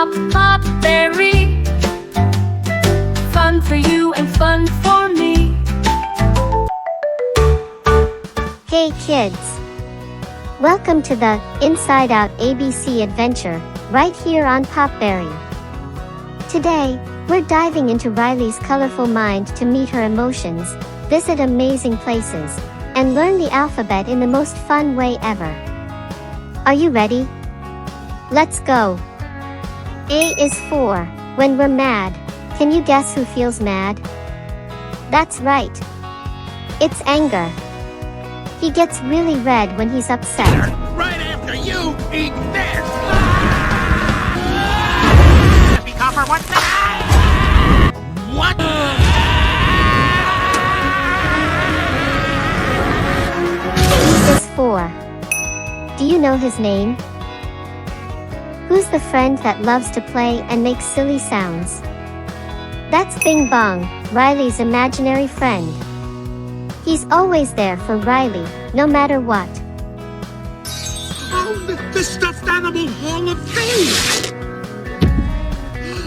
Popberry. Fun for you and fun for me. Hey kids! Welcome to the Inside Out ABC adventure, right here on Popberry. Today, we're diving into Riley's colorful mind to meet her emotions, visit amazing places, and learn the alphabet in the most fun way ever. Are you ready? Let's go! A is for when we're mad. Can you guess who feels mad? That's right. It's anger. He gets really red when he's upset. Right after you eat this! Happy Copper, what's that? What? E is for. Do you know his name? Who's the friend that loves to play and make silly sounds? That's Bing Bong, Riley's imaginary friend. He's always there for Riley, no matter what. Oh, the stuffed animal Hall of Fame!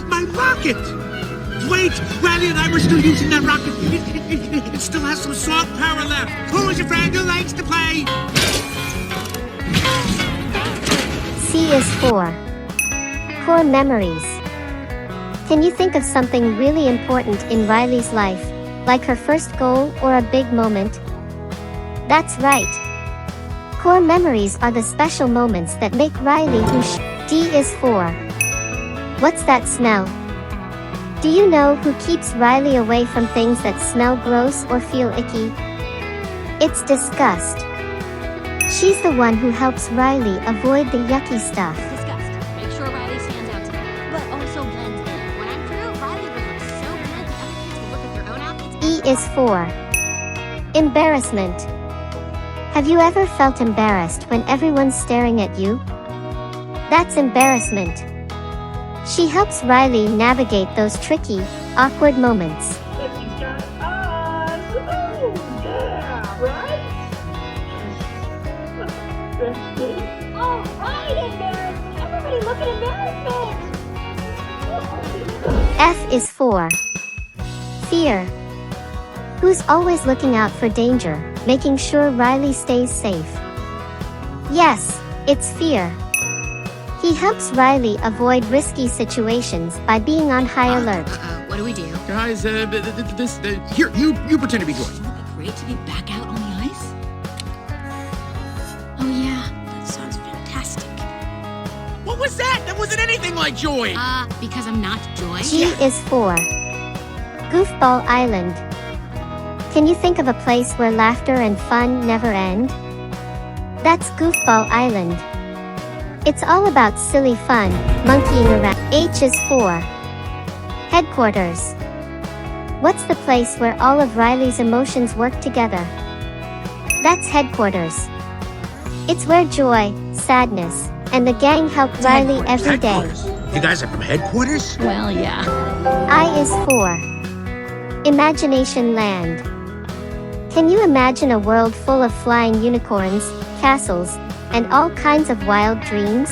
My rocket! Wait, Riley and I were still using that rocket. It still has some soft power left. Who is your friend who likes to play? C is for core memories. Can you think of something really important in Riley's life, like her first goal or a big moment? That's right. Core memories are the special moments that make Riley who D is for. What's that smell? Do you know who keeps Riley away from things that smell gross or feel icky? It's Disgust. She's the one who helps Riley avoid the yucky stuff. Disgust. Make sure Riley stands out today, but also blends in. When I'm through, Riley will look so good the other kids will look at their own outfits. E is for embarrassment. Have you ever felt embarrassed when everyone's staring at you? That's embarrassment. She helps Riley navigate those tricky, awkward moments. But you got us! Oh, yeah, right? All right, embarrassment. Everybody look at embarrassment. F is for fear. Who's always looking out for danger, making sure Riley stays safe? Yes, it's fear. He helps Riley avoid risky situations by being on high alert. What do we do? Guys, here, you pretend to be Joy. Wouldn't it be great to be back out on the ice? Oh yeah, that sounds fantastic. What was that? That wasn't anything like Joy! Because I'm not Joy? G is for Goofball Island. Can you think of a place where laughter and fun never end? That's Goofball Island. It's all about silly fun, monkeying around. H is for headquarters. What's the place where all of Riley's emotions work together? That's headquarters. It's where joy, sadness, and the gang help Riley every day. Headquarters? You guys are from headquarters? Well, yeah. I is for Imagination Land. Can you imagine a world full of flying unicorns, castles, and all kinds of wild dreams?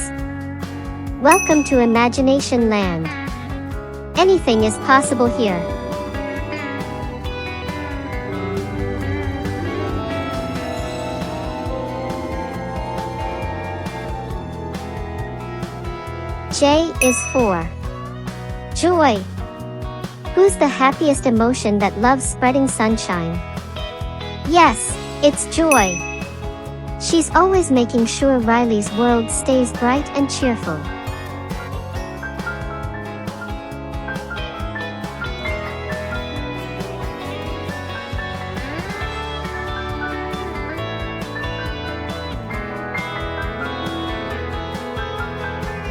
Welcome to Imagination Land. Anything is possible here. J is for joy. Who's the happiest emotion that loves spreading sunshine? Yes, it's joy. She's always making sure Riley's world stays bright and cheerful.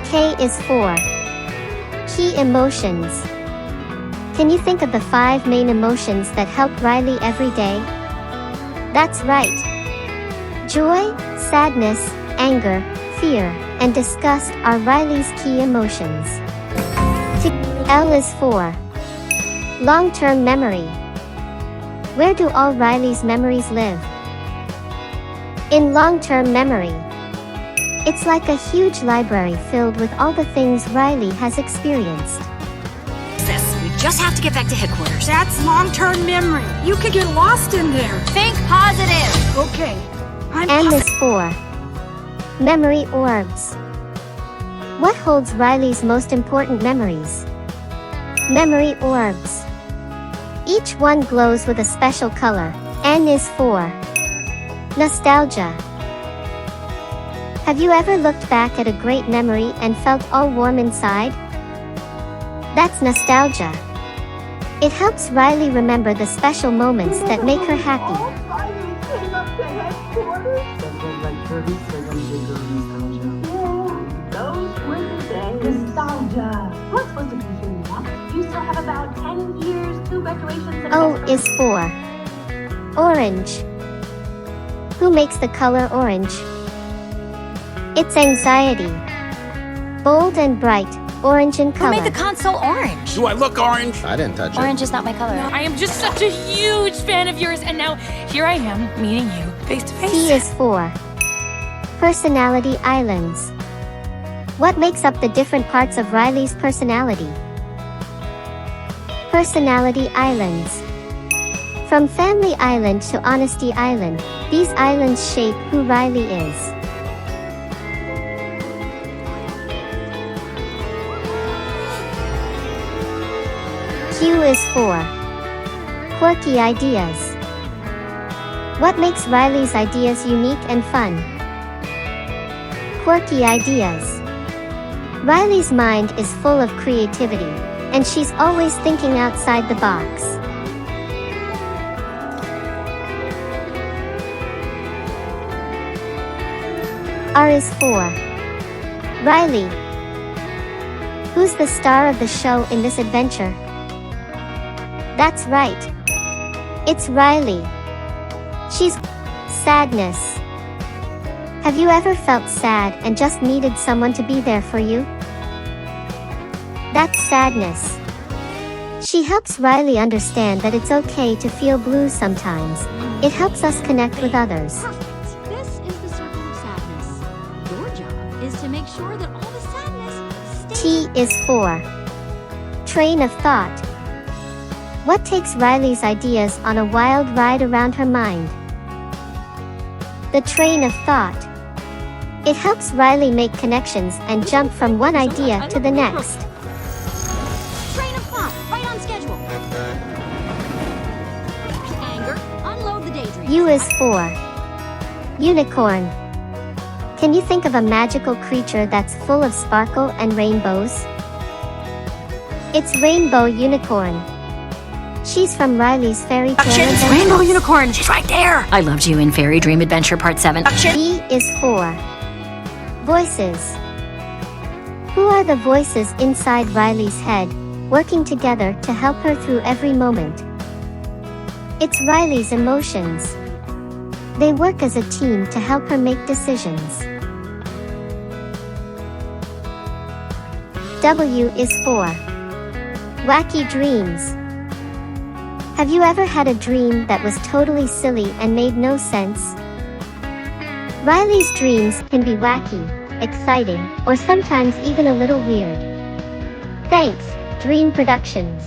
K is for key emotions. Can you think of the 5 main emotions that help Riley every day? That's right. Joy, sadness, anger, fear, and disgust are Riley's key emotions. L is for long-term memory. Where do all Riley's memories live? In long-term memory. It's like a huge library filled with all the things Riley has experienced. We just have to get back to headquarters. That's long-term memory. You could get lost in there. Think positive. Okay. And is 4. Memory orbs. What holds Riley's most important memories? Memory orbs. Each one glows with a special color. N is 4. Nostalgia. Have you ever looked back at a great memory and felt all warm inside? That's nostalgia. It helps Riley remember the special moments that make her happy. All finally came up to headquarters. Those were the days. Nostalgia. What's supposed to be here now? You still have about 10 years, 2 graduations, and O is 4. Orange. Who makes the color orange? It's anxiety. Bold and bright, orange in color. Who made the console orange? Do I look orange? I didn't touch it. Orange is not my color. I am just such a huge fan of yours, and now here I am meeting you face to face. T is 4. Personality islands. What makes up the different parts of Riley's personality? Personality islands. From Family Island to Honesty Island, these islands shape who Riley is. Q is 4. Quirky ideas. What makes Riley's ideas unique and fun? Quirky ideas. Riley's mind is full of creativity, and she's always thinking outside the box. R is 4. Riley. Who's the star of the show in this adventure? That's right. It's Riley. She's sadness. Have you ever felt sad and just needed someone to be there for you? That's sadness. She helps Riley understand that it's okay to feel blue sometimes. It helps us connect with others. Perfect. This is the circle of sadness. Your job is to make sure that all the sadness stays. T is 4. Train of thought. What takes Riley's ideas on a wild ride around her mind? The train of thought. It helps Riley make connections and jump from one idea to the next. Train of thought, right on schedule. Anger, unload the daydream. U is 4. Unicorn. Can you think of a magical creature that's full of sparkle and rainbows? It's Rainbow Unicorn. She's from Riley's Fairy Tale Adventures. Rainbow Unicorn, she's right there. I loved you in Fairy Dream Adventure Part 7. E is 4. Voices. Who are the voices inside Riley's head, working together to help her through every moment? It's Riley's emotions. They work as a team to help her make decisions. W is 4. Wacky dreams. Have you ever had a dream that was totally silly and made no sense? Riley's dreams can be wacky, exciting, or sometimes even a little weird. Thanks, Dream Productions.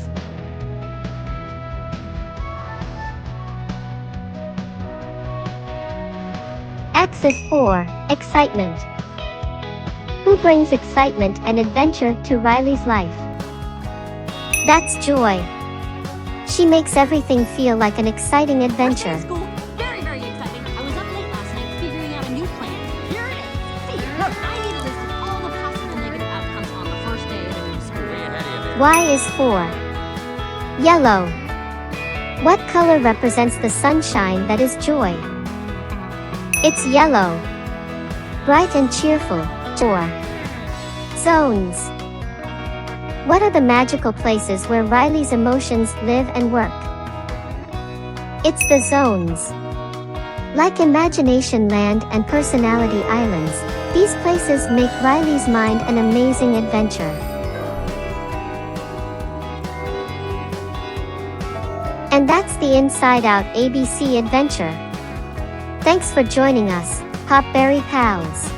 X is 4. Excitement. Who brings excitement and adventure to Riley's life? That's Joy. She makes everything feel like an exciting adventure. School. Very, very exciting. I was up late last night figuring out a new plan. Here it is. See, I need a list of all the possible negative outcomes on the first day of the new school. Y is 4. Yellow. What color represents the sunshine that is joy? It's yellow. Bright and cheerful. 4. Zones. What are the magical places where Riley's emotions live and work? It's the zones. Like Imagination Land and Personality Islands, these places make Riley's mind an amazing adventure. And that's the Inside Out ABC adventure. Thanks for joining us, Popberry pals.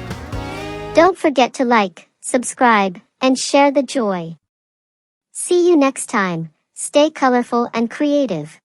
Don't forget to like, subscribe, and share the joy. See you next time. Stay colorful and creative.